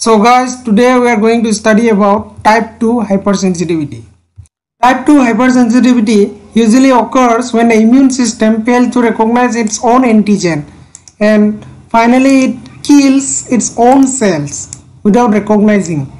So guys, today we are going to study about type 2 hypersensitivity. Type 2 hypersensitivity usually occurs when the immune system fails to recognize its own antigen and finally it kills its own cells without recognizing.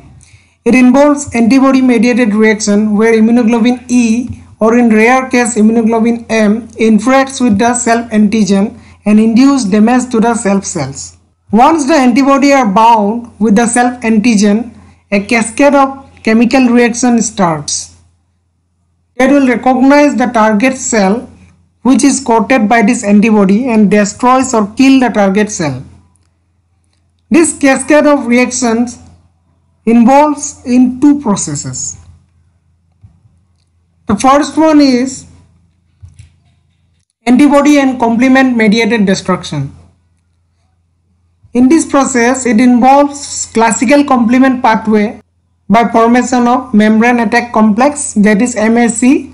It involves antibody mediated reaction where immunoglobulin E or in rare case immunoglobulin M interacts with the self antigen and induce damage to the self cells. Once the antibody are bound with the self antigen, a cascade of chemical reaction starts. It will recognize the target cell which is coated by this antibody and destroys or kill the target cell. This cascade of reactions involves in two processes. The first one is antibody and complement mediated destruction. In this process, it involves classical complement pathway by formation of membrane attack complex, that is MAC,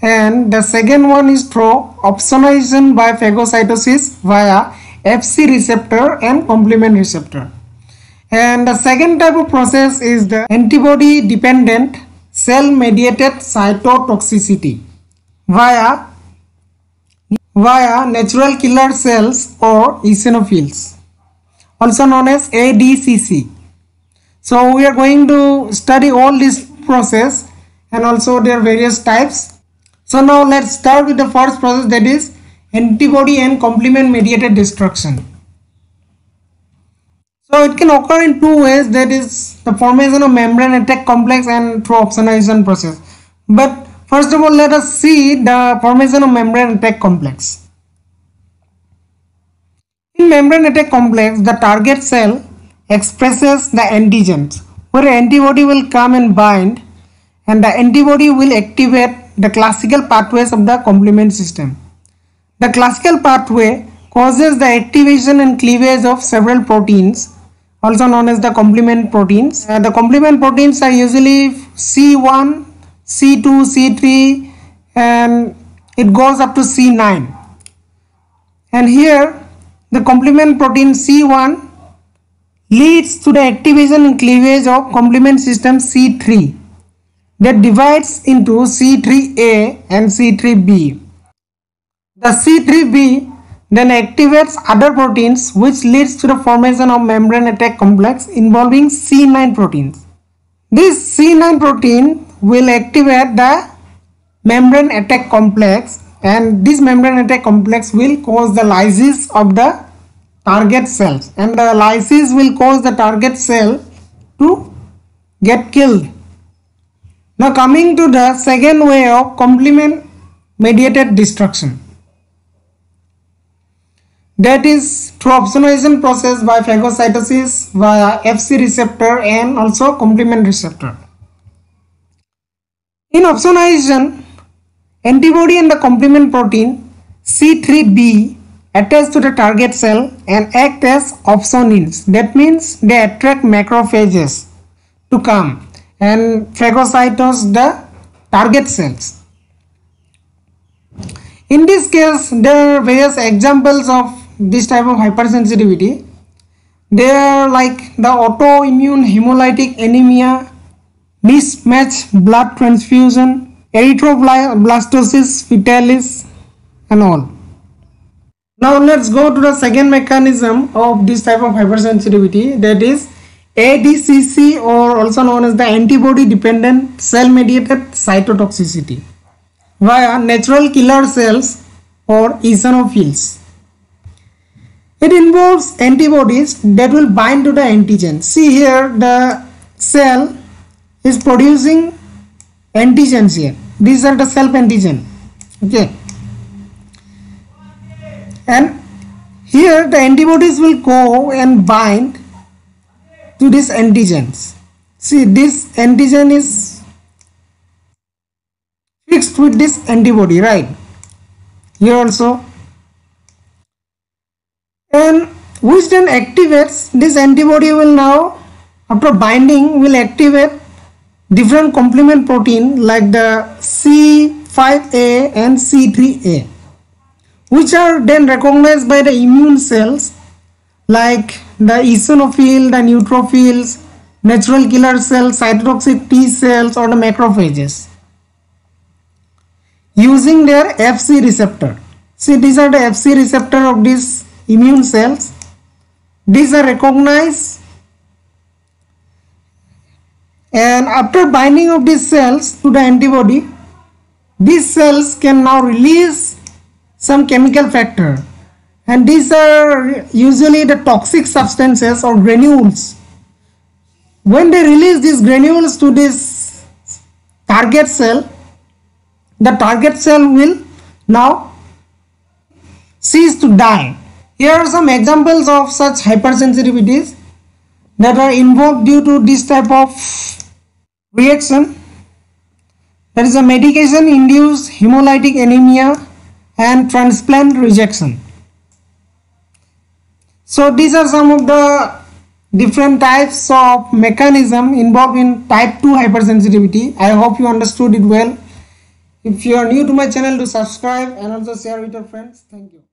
and the second one is through opsonization by phagocytosis via Fc receptor and complement receptor. And the second type of process is the antibody dependent cell mediated cytotoxicity via natural killer cells or eosinophils, also known as ADCC. So we are going to study all this process and also their various types. So now let's start with the first process, that is antibody and complement mediated destruction. So it can occur in two ways, that is the formation of membrane attack complex and through opsonization process. But first of all, let us see the formation of membrane attack complex. In membrane attack complex, the target cell expresses the antigens where antibody will come and bind, and the antibody will activate the classical pathways of the complement system. The classical pathway causes the activation and cleavage of several proteins, also known as the complement proteins. The complement proteins are usually C1, C2, C3, and it goes up to C9. And here the complement protein C1 leads to the activation and cleavage of complement system C3 that divides into C3A and C3B. The C3B then activates other proteins which leads to the formation of membrane attack complex involving C9 proteins. This C9 protein will activate the membrane attack complex, and this membrane attack complex will cause the lysis of the target cells, and the lysis will cause the target cell to get killed. Now coming to the second way of complement mediated destruction, that is through opsonization process by phagocytosis via Fc receptor and also complement receptor. In opsonization, antibody and the complement protein C3b attach to the target cell and act as opsonins. That means they attract macrophages to come and phagocytose the target cells. In this case, there are various examples of this type of hypersensitivity. They are like the autoimmune hemolytic anemia, mismatched blood transfusion, erythroblastosis fetalis, and all. Now let's go to the second mechanism of this type of hypersensitivity, that is ADCC, or also known as the antibody dependent cell mediated cytotoxicity via natural killer cells or eosinophils. It involves antibodies that will bind to the antigen. See here, the cell is producing antigens here. These are the self antigen. Okay. And here the antibodies will go and bind to these antigens. See, this antigen is fixed with this antibody, right? Here also. And which then activates, this antibody will now, after binding, will activate different complement protein like the C5a and C3a, which are then recognized by the immune cells like the eosinophil, the neutrophils, natural killer cells, cytotoxic T cells, or the macrophages using their Fc receptor. See, these are the Fc receptor of these immune cells. These are recognized, and after binding of these cells to the antibody, these cells can now release some chemical factor, and these are usually the toxic substances or granules. When they release these granules to this target cell, the target cell will now cease to die. Here are some examples of such hypersensitivities that are involved due to this type of reaction. There is a medication induced hemolytic anemia and transplant rejection. So these are some of the different types of mechanism involved in type 2 hypersensitivity. I hope you understood it well. If you are new to my channel, do subscribe and also share with your friends. Thank you.